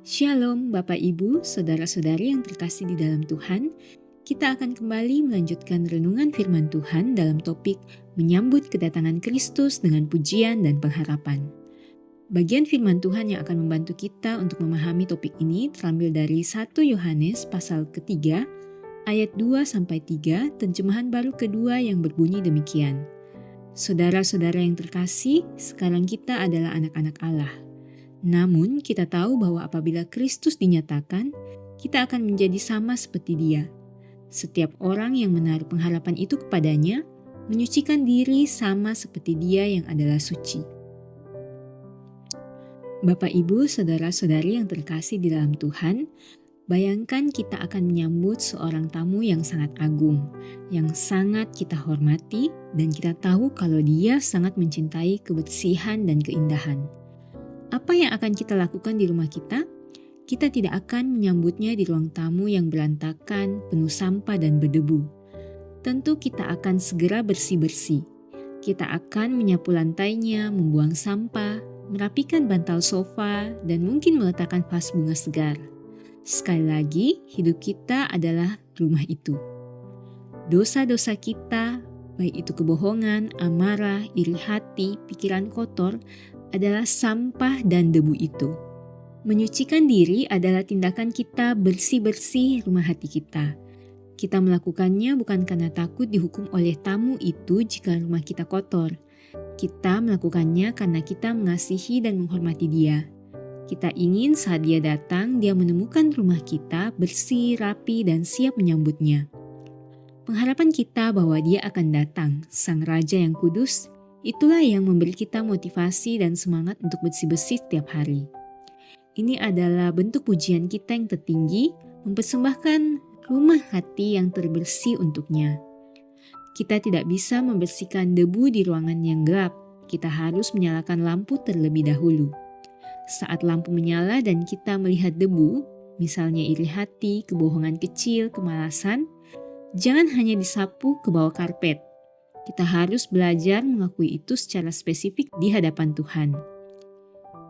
Shalom Bapak Ibu, Saudara-saudari yang terkasih di dalam Tuhan. Kita akan kembali melanjutkan renungan firman Tuhan dalam topik menyambut kedatangan Kristus dengan pujian dan pengharapan. Bagian firman Tuhan yang akan membantu kita untuk memahami topik ini terambil dari 1 Yohanes pasal ketiga ayat 2-3, terjemahan baru kedua yang berbunyi demikian. Saudara-saudara yang terkasih, sekarang kita adalah anak-anak Allah. Namun kita tahu bahwa apabila Kristus dinyatakan, kita akan menjadi sama seperti Dia. Setiap orang yang menaruh pengharapan itu kepadanya, menyucikan diri sama seperti Dia yang adalah suci. Bapak Ibu, saudara-saudari yang terkasih di dalam Tuhan, bayangkan kita akan menyambut seorang tamu yang sangat agung, yang sangat kita hormati, dan kita tahu kalau dia sangat mencintai kebersihan dan keindahan. Apa yang akan kita lakukan di rumah kita? Kita tidak akan menyambutnya di ruang tamu yang berantakan, penuh sampah dan berdebu. Tentu kita akan segera bersih-bersih. Kita akan menyapu lantainya, membuang sampah, merapikan bantal sofa, dan mungkin meletakkan vas bunga segar. Sekali lagi, hidup kita adalah rumah itu. Dosa-dosa kita, baik itu kebohongan, amarah, iri hati, pikiran kotor, adalah sampah dan debu itu. Menyucikan diri adalah tindakan kita bersih-bersih rumah hati kita. Kita melakukannya bukan karena takut dihukum oleh tamu itu jika rumah kita kotor. Kita melakukannya karena kita mengasihi dan menghormati dia. Kita ingin saat dia datang, dia menemukan rumah kita bersih, rapi, dan siap menyambutnya. Pengharapan kita bahwa dia akan datang, Sang Raja yang kudus, itulah yang memberi kita motivasi dan semangat untuk bersih-bersih setiap hari. Ini adalah bentuk pujian kita yang tertinggi, mempersembahkan rumah hati yang terbersih untuknya. Kita tidak bisa membersihkan debu di ruangan yang gelap. Kita harus menyalakan lampu terlebih dahulu. Saat lampu menyala dan kita melihat debu, misalnya iri hati, kebohongan kecil, kemalasan, jangan hanya disapu ke bawah karpet. Kita harus belajar mengakui itu secara spesifik di hadapan Tuhan.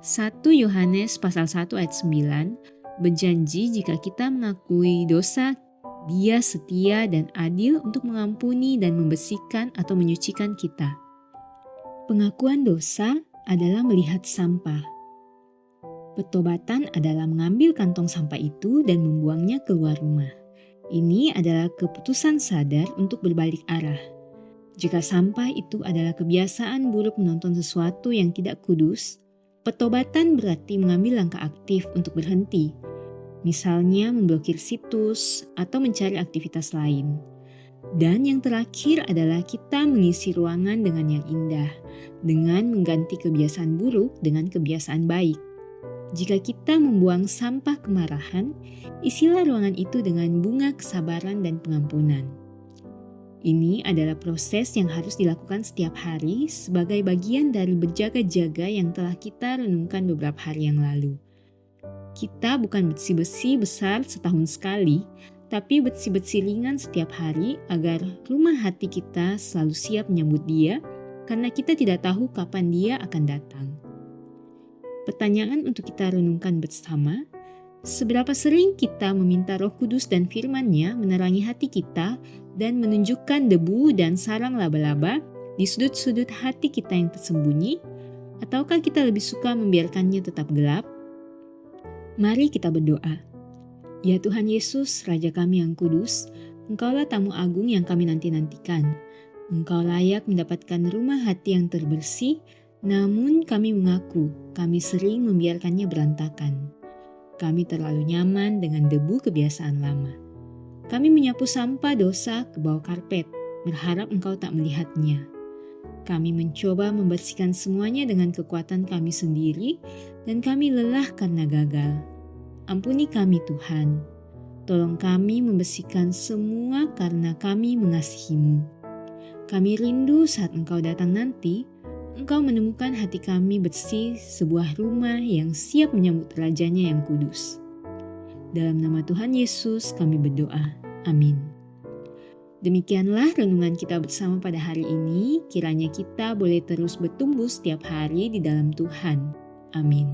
1 Yohanes pasal 1 ayat 9 berjanji jika kita mengakui dosa, Dia setia dan adil untuk mengampuni dan membersihkan atau menyucikan kita. Pengakuan dosa adalah melihat sampah. Pertobatan adalah mengambil kantong sampah itu dan membuangnya keluar rumah. Ini adalah keputusan sadar untuk berbalik arah. Jika sampah itu adalah kebiasaan buruk menonton sesuatu yang tidak kudus, pertobatan berarti mengambil langkah aktif untuk berhenti. Misalnya memblokir situs atau mencari aktivitas lain. Dan yang terakhir adalah kita mengisi ruangan dengan yang indah, dengan mengganti kebiasaan buruk dengan kebiasaan baik. Jika kita membuang sampah kemarahan, isilah ruangan itu dengan bunga kesabaran dan pengampunan. Ini adalah proses yang harus dilakukan setiap hari sebagai bagian dari berjaga-jaga yang telah kita renungkan beberapa hari yang lalu. Kita bukan bersih-bersih besar setahun sekali, tapi bersih-bersih ringan setiap hari agar rumah hati kita selalu siap menyambut Dia, karena kita tidak tahu kapan Dia akan datang. Pertanyaan untuk kita renungkan bersama, seberapa sering kita meminta Roh Kudus dan firman-Nya menerangi hati kita dan menunjukkan debu dan sarang laba-laba di sudut-sudut hati kita yang tersembunyi, ataukah kita lebih suka membiarkannya tetap gelap? Mari kita berdoa. Ya Tuhan Yesus, Raja kami yang kudus, Engkaulah tamu agung yang kami nanti-nantikan. Engkau layak mendapatkan rumah hati yang terbersih, namun kami mengaku kami sering membiarkannya berantakan. Kami terlalu nyaman dengan debu kebiasaan lama. Kami menyapu sampah dosa ke bawah karpet, berharap Engkau tak melihatnya. Kami mencoba membersihkan semuanya dengan kekuatan kami sendiri, dan kami lelah karena gagal. Ampuni kami Tuhan. Tolong kami membersihkan semua karena kami mengasihi-Mu. Kami rindu saat Engkau datang nanti, Engkau menemukan hati kami bersih, sebuah rumah yang siap menyambut Rajanya yang kudus. Dalam nama Tuhan Yesus kami berdoa. Amin. Demikianlah renungan kita bersama pada hari ini. Kiranya kita boleh terus bertumbuh setiap hari di dalam Tuhan. Amin.